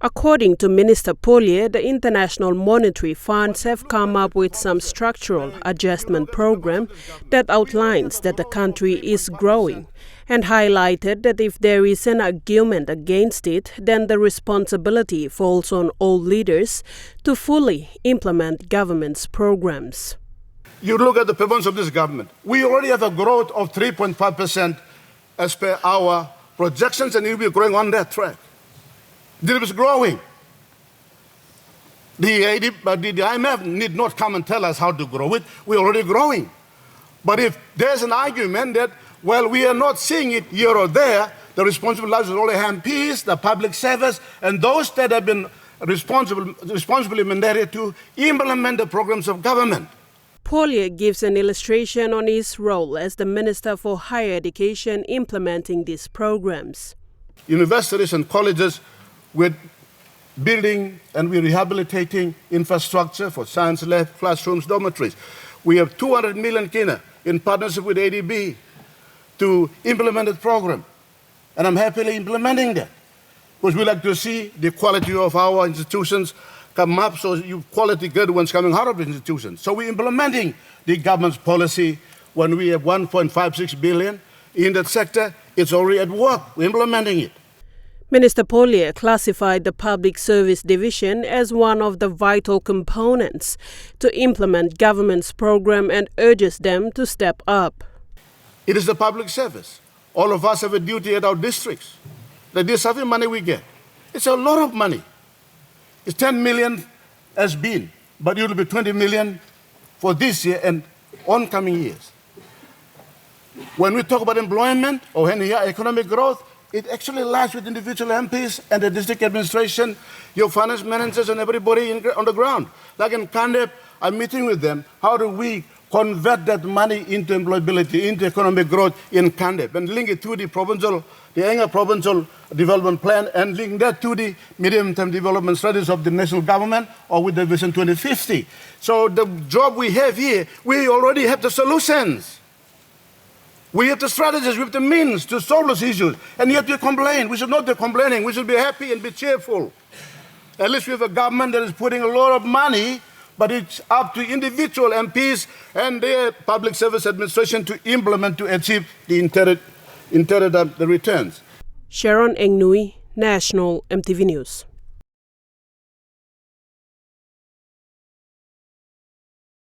According to Minister Polye, the International Monetary Funds have come up with some structural adjustment program that outlines that the country is growing and highlighted that if there is an argument against it, then the responsibility falls on all leaders to fully implement government's programs. You look at the performance of this government. We already have a growth of 3.5% as per our projections, and it will be growing on that track. It is growing. The IMF need not come and tell us how to grow it. We're already growing. But if there's an argument that, well, we are not seeing it here or there, the responsible lives of all the MPs, the public service, and those that have been responsibly mandated to implement the programs of government. Polye gives an illustration on his role as the Minister for Higher Education implementing these programs. Universities and colleges, we're building and we're rehabilitating infrastructure for science lab, classrooms, dormitories. We have 200 million kina in partnership with ADB to implement the program. And I'm happily implementing that, because we like to see the quality of our institutions come up, so quality good ones coming out of the institutions. So we're implementing the government's policy. When we have 1.56 billion in that sector, it's already at work. We're implementing it. Minister Polye classified the Public Service Division as one of the vital components to implement government's program and urges them to step up. It is the public service. All of us have a duty at our districts. That this every money we get, it's a lot of money. It's 10 million has been, but it will be 20 million for this year and oncoming years. When we talk about employment or any economic growth, it actually lies with individual MPs and the district administration, your finance managers and everybody on the ground. Like in Kandep, I'm meeting with them. How do we convert that money into employability, into economic growth in Kandep, and link it to the Enga provincial development plan, and link that to the medium-term development strategies of the national government or with the Vision 2050. So the job we have here, we already have the solutions. We have the strategies, we have the means to solve those issues. And yet we complain. We should not be complaining. We should be happy and be cheerful. At least we have a government that is putting a lot of money, but it's up to individual MPs and their public service administration to implement, to achieve the intended returns. Sharon Engnui, National EMTV News.